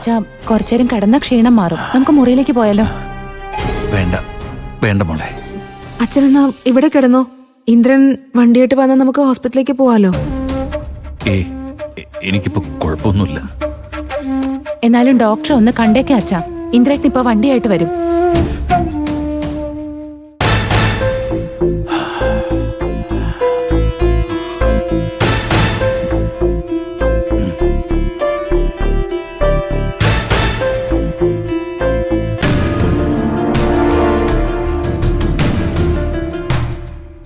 അച്ഛാ കുറച്ചേരം കിടന്ന ക്ഷീണം മാറും. നമുക്ക് മുറിയിലേക്ക് പോയാലോ? വേണ്ട വേണ്ട മോളെ. അച്ഛനെന്നാ ഇവിടെ കിടന്നോ. ഇന്ദ്രൻ വണ്ടിയായിട്ട് വന്നാൽ നമുക്ക് ഹോസ്പിറ്റലിലേക്ക് പോവാലോ. എനിക്കിപ്പോ കുഴപ്പമൊന്നുമില്ല. എന്നാലും ഡോക്ടറെ ഒന്ന് കണ്ടേക്കെ അച്ഛാ. ഇന്ദ്രൻ ഇപ്പൊ വണ്ടിയായിട്ട് വരും.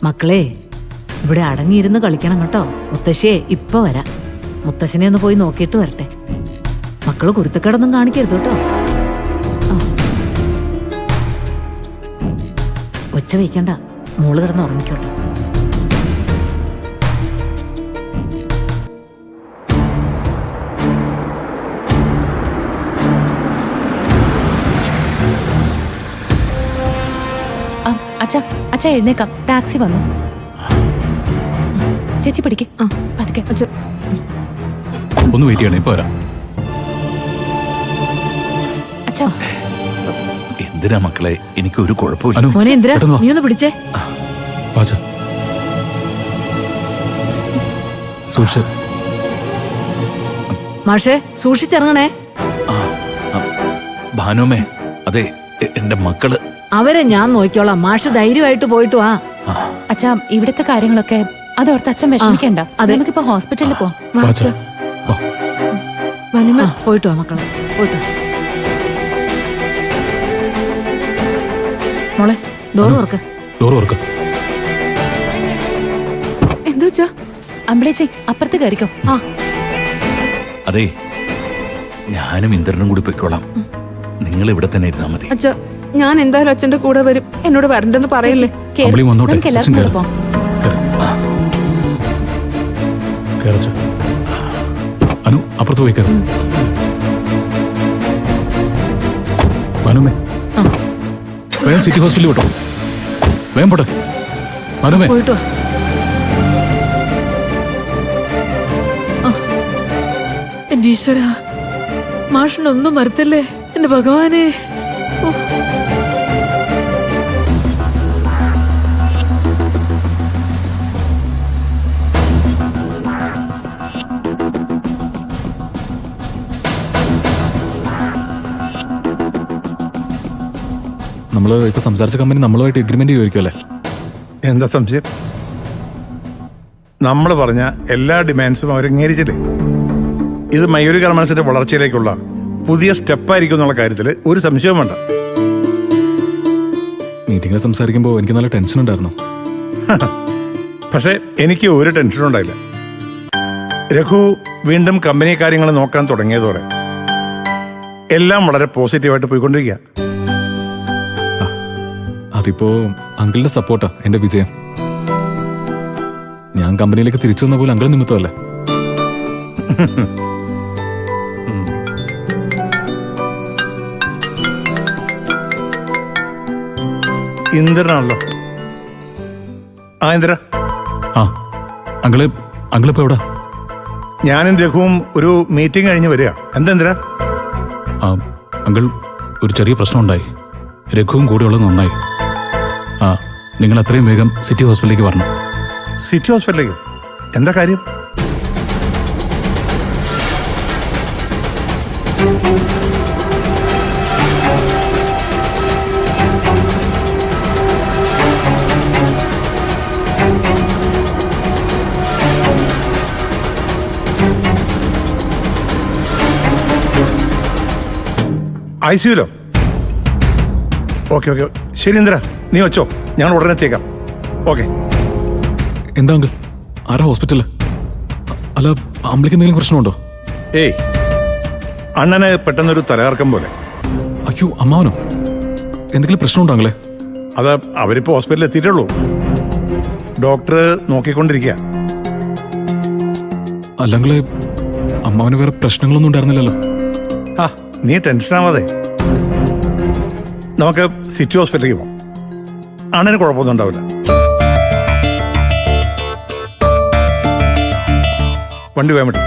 മക്കളെ, ഇവിടെ അടങ്ങിയിരുന്ന് കളിക്കണം കേട്ടോ. മുത്തശ്ശിയെ ഇപ്പൊ വരാം. മുത്തശ്ശനെ ഒന്ന് പോയി നോക്കിയിട്ട് വരട്ടെ. മക്കള് കുരുത്തക്കേടൊന്നും കാണിക്കരുത് കേട്ടോ. ഒച്ച വയ്ക്കണ്ട, മോള് കിടന്ന് ഉറങ്ങിക്കോട്ടെ. അച്ഛാ അച്ഛാ എഴുന്നേക്കാം. ടാക്സി വന്നു. ചേച്ചി പിടിക്ക്. പതുക്കെ. ഒന്ന് വെയിറ്റ് ചെയ്യണേ, ഇപ്പൊ വരാം. അച്ഛാ എന്തിനാ മക്കളെ, എനിക്ക് ഒരു കുഴപ്പമില്ല. മോനെ എന്തിനാ നീ ഒന്ന് പിടിച്ചേ. മാഷേ സൂക്ഷിച്ചിറങ്ങണേ. ഭാനുമേ, അതെ എന്റെ മക്കള്. അവരെ ഞാൻ നോക്കിയോളാം. മാഷ് ധൈര്യമായിട്ട് പോയിട്ട് വാ. അച്ഛാ ഇവിടുത്തെ കാര്യങ്ങളൊക്കെ അതോർത്ത് അച്ഛൻ വിഷമിക്കണ്ട. നമുക്കിപ്പോ ഹോസ്പിറ്റലിൽ പോവാം. പോയിട്ട് വാ മക്കളെ, പോയിട്ട് വാ. മോളെ ഡോറ് തുറക്ക്. എന്താ വെച്ചാ? അമ്പിളേച്ചി അപ്പുറത്ത് കയറിക്കോ. അതെ, ഞാനും ഇന്ദ്രനും കൂടി പൊയ്ക്കോളാം. നിങ്ങൾ ഇവിടെ തന്നെ ഇരുന്നാ മതി. അച്ഛാ ഞാൻ എന്തായാലും അച്ഛന്റെ കൂടെ വരും. എന്നോട് വരണ്ടെന്ന് പറയില്ലേ. നമുക്ക് എല്ലാവർക്കും കൂടെ പോവാം. അനു അപ്പുറത്ത് പോയി കയറും. അനുമേ വേഗം സിറ്റി ഹോസ്പിറ്റലിൽ വിട്ടോ. വേഗം പോട്ടെ. അനുമേ പോയിട്ട് വാ. എന്റെ ഈശ്വര, മാഷിനൊന്നും മറുത്തല്ലേ എന്റെ ഭഗവാനെ. നമ്മള് ഇപ്പൊ സംസാരിച്ച കമ്പനി നമ്മളുമായിട്ട് എഗ്രിമെന്റ് ചോദിക്കുമല്ലേ? എന്താ സംശയം? നമ്മൾ പറഞ്ഞ എല്ലാ ഡിമാൻഡ്സും അവർ അംഗീകരിച്ചില്ലേ? ഇത് മയൂരി ഗാർമെന്റ്സിന്റെ വളർച്ചയിലേക്കുള്ള പുതിയ സ്റ്റെപ്പായിരിക്കും എന്നുള്ള കാര്യത്തിൽ ഒരു സംശയവും വേണ്ട. മീറ്റിംഗിൽ സംസാരിക്കുമ്പോൾ എനിക്ക് നല്ല ടെൻഷൻ ഉണ്ടായിരുന്നു. പക്ഷേ എനിക്ക് ഒരു ടെൻഷനും ഉണ്ടായില്ല. രഘു വീണ്ടും കമ്പനി കാര്യങ്ങൾ നോക്കാൻ തുടങ്ങിയതോടെ എല്ലാം വളരെ പോസിറ്റീവായിട്ട് പോയിക്കൊണ്ടിരിക്കുക. അതിപ്പോ അങ്കിളിന്റെ സപ്പോർട്ടാ എന്റെ വിജയം. ഞാൻ കമ്പനിയിലേക്ക് തിരിച്ചു വന്ന പോലെ അങ്കിൾ നിമിത്തമല്ലേ? ഇന്ദ്രനാണല്ലോ. ഇന്ദ്ര. അങ്കിളിപ്പോ എവിടാ? ഞാനും രഘുവും ഒരു മീറ്റിംഗ് കഴിഞ്ഞ് വരിക. എന്താ ഇന്ദ്ര? അങ്കിൾ, ഒരു ചെറിയ പ്രശ്നം ഉണ്ടായി. രഘുവും കൂടെയുള്ളത് നന്നായി. നിങ്ങൾ എത്രയും വേഗം സിറ്റി ഹോസ്പിറ്റലിലേക്ക് വരണം. സിറ്റി ഹോസ്പിറ്റലിലേക്ക്? എന്താ കാര്യം? ICU-ലോ? ഓക്കെ ഓക്കെ ശരി ഇന്ദ്ര, നീ വെച്ചോ, ഞങ്ങൾ ഉടനെ എത്തിയേക്കാം. ഓക്കെ. എന്താ അങ്കിൾ, ആരാ ഹോസ്പിറ്റലിൽ? അല്ല, അമ്മയ്ക്ക് എന്തെങ്കിലും പ്രശ്നമുണ്ടോ? ഏയ്, അണ്ണന് പെട്ടെന്നൊരു തലകറക്കം പോലെ. അയ്യോ, അമ്മാവനോ? എന്തെങ്കിലും പ്രശ്നമുണ്ടോ അങ്ങളെ? അത് അവരിപ്പോ ഹോസ്പിറ്റലിൽ എത്തിയിട്ടുള്ളൂ. ഡോക്ടർ നോക്കിക്കൊണ്ടിരിക്കുക. അല്ലെങ്കിലേ അമ്മാവന് വേറെ പ്രശ്നങ്ങളൊന്നും ഉണ്ടായിരുന്നില്ലല്ലോ. നീ ടെൻഷനാവാതെ, നമുക്ക് സിറ്റി ഹോസ്പിറ്റലിലേക്ക് പോകാം. അണ്ണന് കുഴപ്പമൊന്നും ഉണ്ടാവില്ല. വണ്ടി വേഗം വിട്ടു.